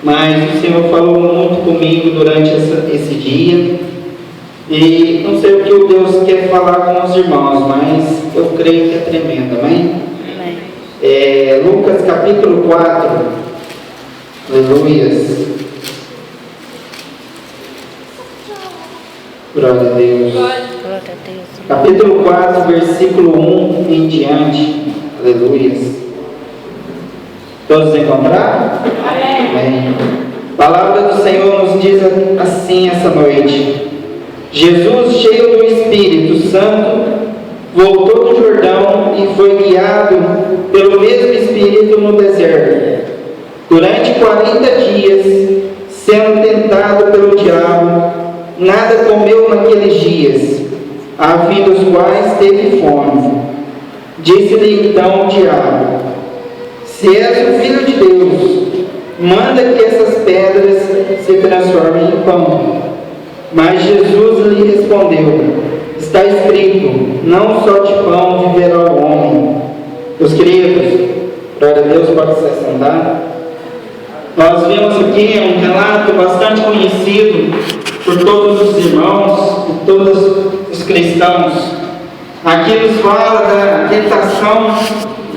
mas o Senhor falou muito comigo durante esse dia, e não sei o que o Deus quer falar com os irmãos, mas eu creio que é tremendo, amém? Lucas capítulo 4, aleluias, glória a Deus, capítulo 4, versículo 1 em diante, aleluias. Todos encontraram? Amém. A palavra do Senhor nos diz assim essa noite: Jesus, cheio do Espírito Santo, voltou do Jordão e foi guiado pelo mesmo Espírito no deserto, durante 40 dias, sendo tentado pelo diabo. Nada comeu naqueles dias, a fim dos quais teve fome. Disse-lhe então o diabo: se és o Filho de Deus, manda que essas pedras se transformem em pão. Mas Jesus lhe respondeu: está escrito, não só de pão viverá o homem. Meus queridos, glória a Deus, pode se assentar. Nós vemos aqui um relato bastante conhecido por todos os irmãos, por todos os cristãos. Aqui nos fala da tentação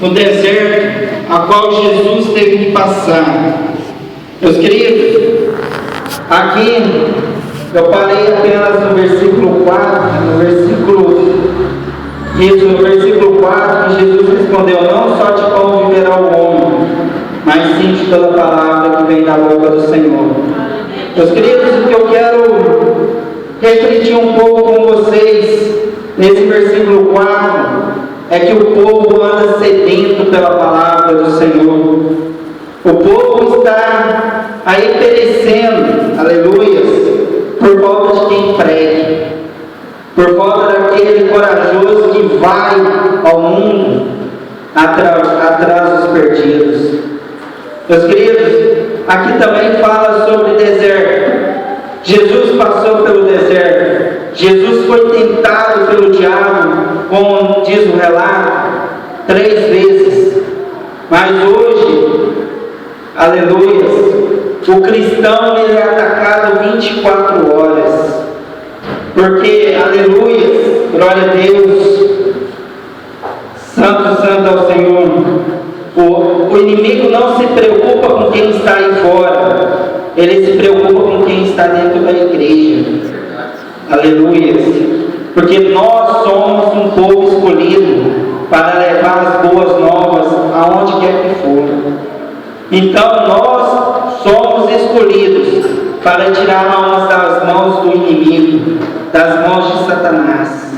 no deserto, a qual Jesus teve que passar. Meus queridos, aqui eu parei apenas no versículo 4, no versículo 4, que Jesus respondeu: não só de pão viverá o homem, mas sim de toda palavra que vem da boca do Senhor. Meus queridos, o que eu quero refletir um pouco com vocês nesse versículo 4 é que o povo anda sedento pela palavra do Senhor. O povo está aí perecendo, aleluias, por falta de quem pregue, por falta daquele corajoso que vai ao mundo atrás dos perdidos. Meus queridos, aqui também fala sobre deserto. Jesus passou pelo deserto. Jesus foi tentado pelo diabo, como diz o relato, 3 vezes. Mas hoje, aleluias, o cristão ele é atacado 24 horas. Porque, aleluias, glória a Deus, santo, santo ao Senhor. O inimigo não se preocupa com quem está aí fora, ele se preocupa com quem está dentro da igreja. Aleluia. Porque nós somos um povo escolhido para levar as boas novas aonde quer que for. Então nós somos escolhidos para tirar almas das mãos do inimigo, das mãos de Satanás.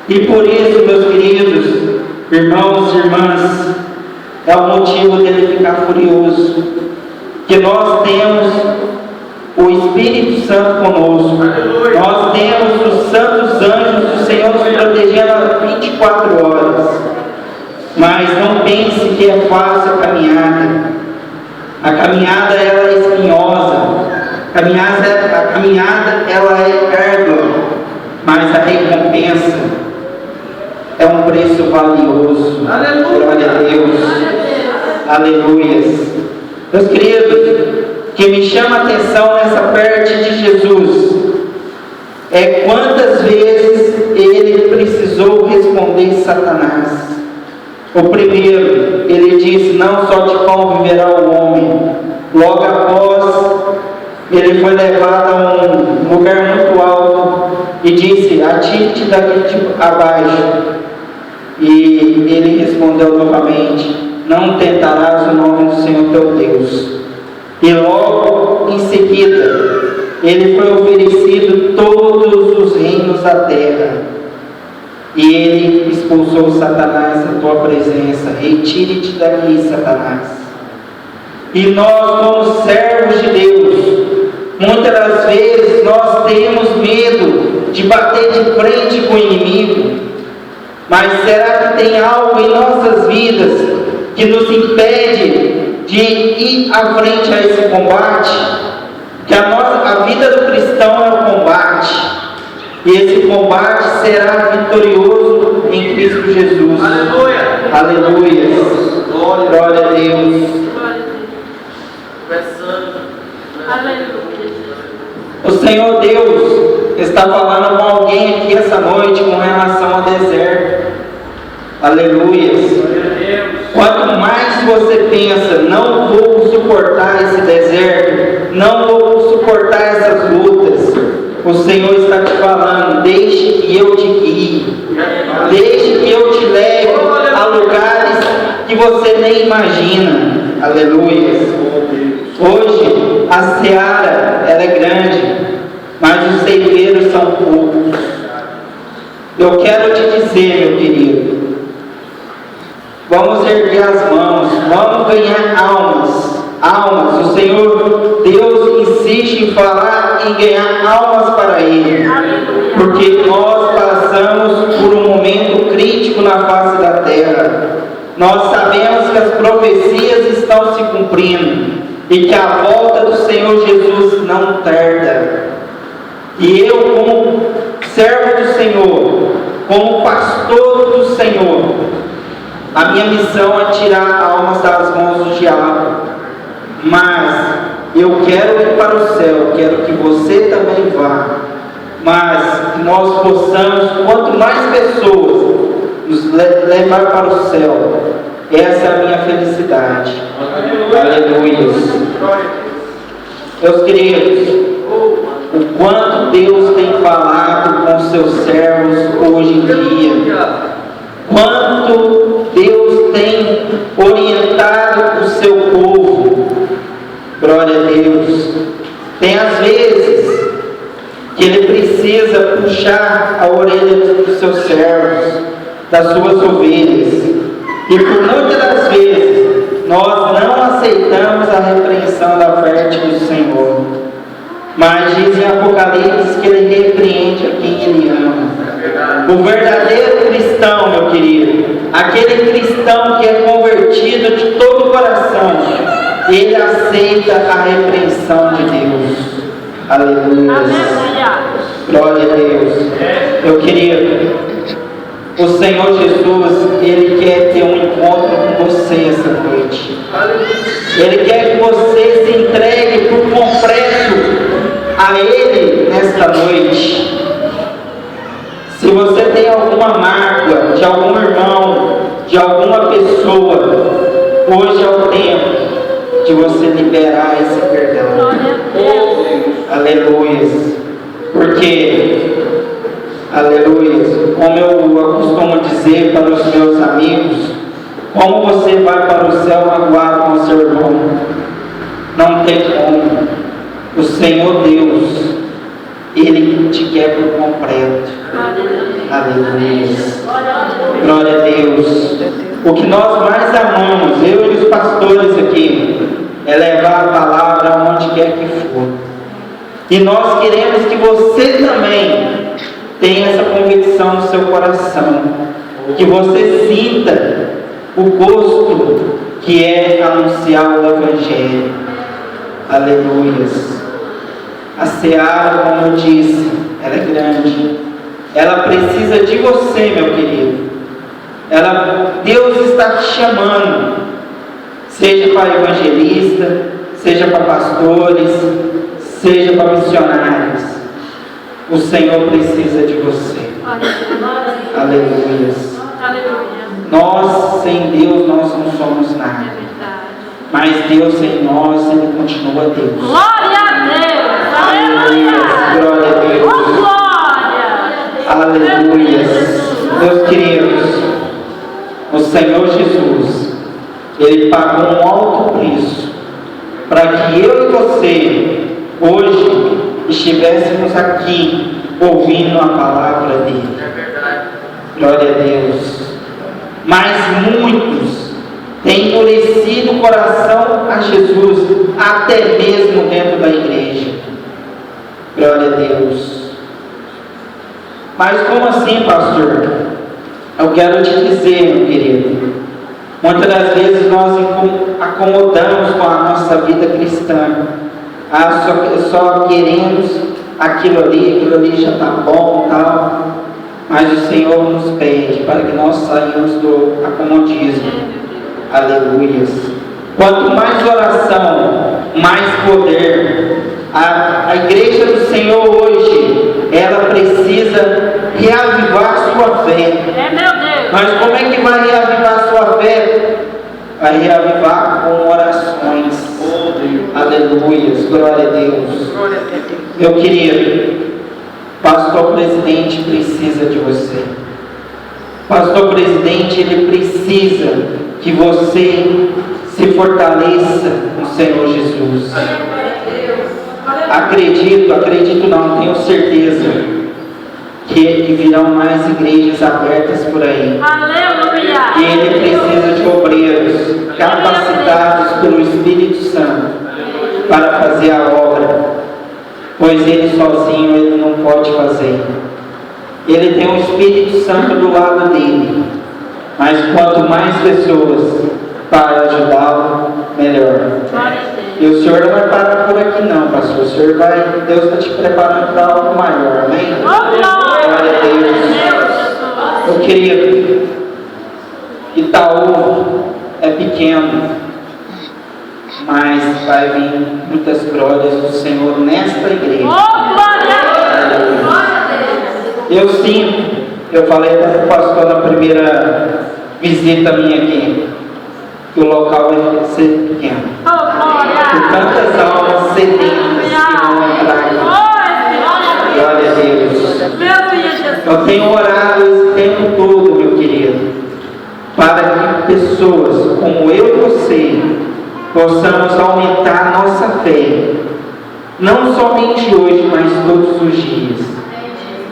E por isso, meus queridos irmãos e irmãs, é o motivo dele ficar furioso, que nós temos o Espírito Santo conosco. Aleluia. Nós temos os santos anjos do Senhor nos protegendo 24 horas. Mas não pense que é fácil a caminhada. A caminhada ela é espinhosa. A caminhada ela é árdua. Mas a recompensa é um preço valioso. Aleluia. Glória a Deus. Aleluias. Meus queridos, o que me chama a atenção nessa parte de Jesus é quantas vezes ele precisou responder Satanás. O primeiro, ele disse: não só de pão viverá o homem. Logo após, ele foi levado a um lugar muito alto e disse: atire-te daqui abaixo. E ele respondeu novamente: não tentarás o nome do Senhor teu Deus. E logo em seguida, ele foi oferecido todos os reinos da terra. E ele expulsou Satanás da tua presença. Retire-te daqui, Satanás. E nós, como servos de Deus, muitas das vezes nós temos medo de bater de frente com o inimigo. Mas será que tem algo em nossas vidas que nos impede de ir à frente a esse combate? Que a vida do cristão é um combate. E esse combate será vitorioso em Cristo Jesus. Aleluia! Aleluia! Glória a Deus! O Senhor Deus está falando com alguém aqui essa noite com relação ao deserto. Aleluias. Quanto mais você pensa, não vou suportar esse deserto, não vou suportar essas lutas, o Senhor está te falando: deixe que eu te guie, deixe que eu te leve a lugares que você nem imagina. Aleluia. Hoje a seara ela é grande, mas os ceifeiros são poucos. Eu quero te dizer, meu querido, vamos erguer as mãos, vamos ganhar almas. Almas, o Senhor Deus insiste em falar em ganhar almas para Ele, porque nós passamos por um momento crítico na face da terra. Nós sabemos que as profecias estão se cumprindo e que a volta do Senhor Jesus não tarda. E eu, como servo do Senhor, como pastor do Senhor, a minha missão é tirar almas das mãos do diabo. Mas eu quero ir para o céu, quero que você também vá. Mas que nós possamos, quanto mais pessoas nos levar para o céu, essa é a minha felicidade. Aleluia. Meus queridos, o quanto Deus tem falado com os seus servos hoje em dia, quanto Deus tem orientado o seu povo. Glória a Deus. Tem às vezes que Ele precisa puxar a orelha dos seus servos, das suas ovelhas, e por muitas das vezes nós não aceitamos a repreensão da fértil do Senhor, mas diz em Apocalipse que Ele repreende a quem Ele ama. O verdadeiro cristão, meu querido, aquele cristão que é convertido de todo o coração, ele aceita a repreensão de Deus. Aleluia. Glória a Deus. Meu querido, o Senhor Jesus, Ele quer ter um encontro com você essa noite. Ele quer que você se entregue por completo a Ele nesta noite. Se você tem alguma mágoa de algum irmão, de alguma pessoa, hoje é o tempo de você liberar esse perdão. Aleluia. Porque, aleluia, como eu costumo dizer para os meus amigos, como você vai para o céu magoado com o seu irmão? Não tem como. O Senhor Deus, Ele te quer por completo. Aleluia. Glória a Deus. O que nós mais amamos, eu e os pastores aqui, é levar a palavra onde quer que for. E nós queremos que você também tenha essa convicção no seu coração, que você sinta o gosto que é anunciar o Evangelho. Aleluia. A seara, como eu disse, ela é grande. Ela precisa de você, meu querido. Deus está te chamando, seja para evangelista, seja para pastores, seja para missionários. O Senhor precisa de você. Aleluia. Nós sem Deus nós não somos nada. Mas Deus sem nós, Ele continua Deus. Glória a Deus. Aleluia. Glória a Deus. Glória. Aleluia. Meus queridos, o Senhor Jesus, Ele pagou um alto preço para que eu e você hoje estivéssemos aqui ouvindo a palavra dele. Glória a Deus. Mas muitos têm endurecido o coração a Jesus, até mesmo dentro da igreja. Glória a Deus. Mas como assim, pastor? Eu quero te dizer, meu querido, muitas das vezes nós acomodamos com a nossa vida cristã. Só queremos aquilo ali já está bom, tal. Mas o Senhor nos pede para que nós saímos do acomodismo. Aleluia. Quanto mais oração, mais poder, A igreja do Senhor hoje, ela precisa reavivar sua fé. É meu Deus. Mas como é que vai reavivar sua fé? Vai reavivar com orações. Aleluia, glória a Deus. Meu querido, pastor presidente precisa de você. Pastor presidente, ele precisa que você se fortaleça no Senhor Jesus. Acredito não, tenho certeza que virão mais igrejas abertas por aí. Aleluia. E ele precisa de obreiros capacitados pelo Espírito Santo para fazer a obra, pois ele sozinho ele não pode fazer. Ele tem o Espírito Santo do lado dele, mas quanto mais pessoas para ajudá-lo, melhor. E o Senhor não vai parar por aqui não, pastor. O Senhor vai, Deus está te preparando para algo maior, amém? Glória a Deus. Meu querido, Itaú é pequeno, mas vai vir muitas glórias do Senhor nesta igreja. Eu sinto, eu falei para o pastor na primeira visita minha aqui, que o local vai ser pequeno. Por tantas almas sedentas que vão entrar aqui. Glória a Deus. Eu tenho orado esse tempo todo, meu querido, para que pessoas como eu e você possamos aumentar a nossa fé, não somente hoje, mas todos os dias.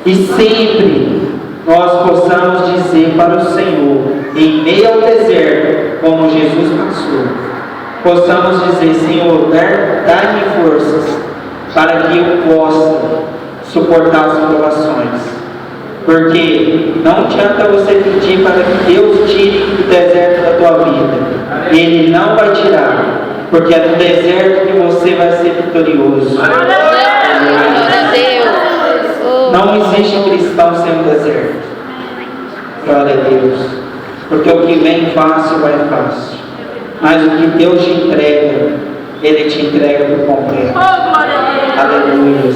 E sempre nós possamos dizer para o Senhor, em meio ao deserto, como Jesus passou, possamos dizer: Senhor, dá-me forças para que eu possa suportar as provações. Porque não adianta você pedir para que Deus tire o deserto da tua vida. Ele não vai tirar, porque é no deserto que você vai ser vitorioso. Não existe cristão sem um deserto. Glória a Deus. Porque o que vem fácil vai fácil. Mas o que Deus te entrega, Ele te entrega por completo. Aleluia.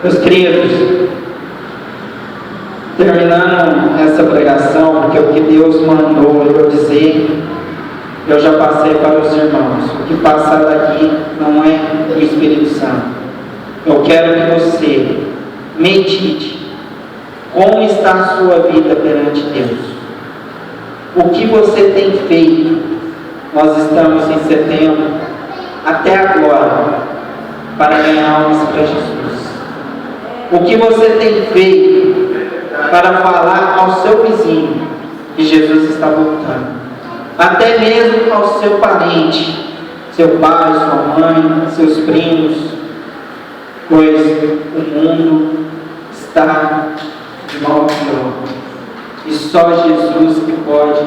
Meus queridos, terminando essa pregação, porque o que Deus mandou eu dizer, eu já passei para os irmãos. O que passar daqui não é do Espírito Santo. Eu quero que você medite como está a sua vida perante Deus. O que você tem feito? Nós estamos em setembro, até agora, para ganhar almas para Jesus. O que você tem feito para falar ao seu vizinho que Jesus está voltando? Até mesmo ao seu parente, seu pai, sua mãe, seus primos, pois o mundo está de mal a pior. E só Jesus que pode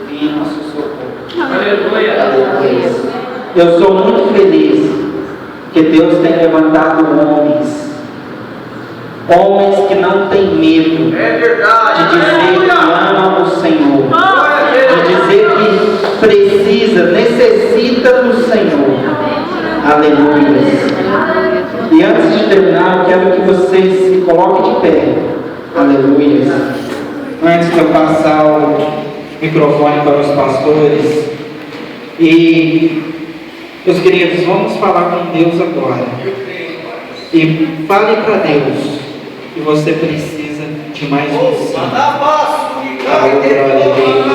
vir em nosso socorro. Aleluia. Eu sou muito feliz que Deus tem levantado homens que não têm medo de dizer que amam o Senhor, de dizer que precisa, necessita do Senhor. Aleluia. E antes de terminar, eu quero que vocês se coloquem de pé. Aleluia. Antes de eu passar o microfone para os pastores. E, meus queridos, vamos falar com Deus agora. E fale para Deus que você precisa de mais um. Glória a Deus.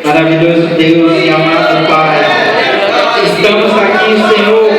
Maravilhoso Deus e amado Pai. Estamos aqui, Senhor,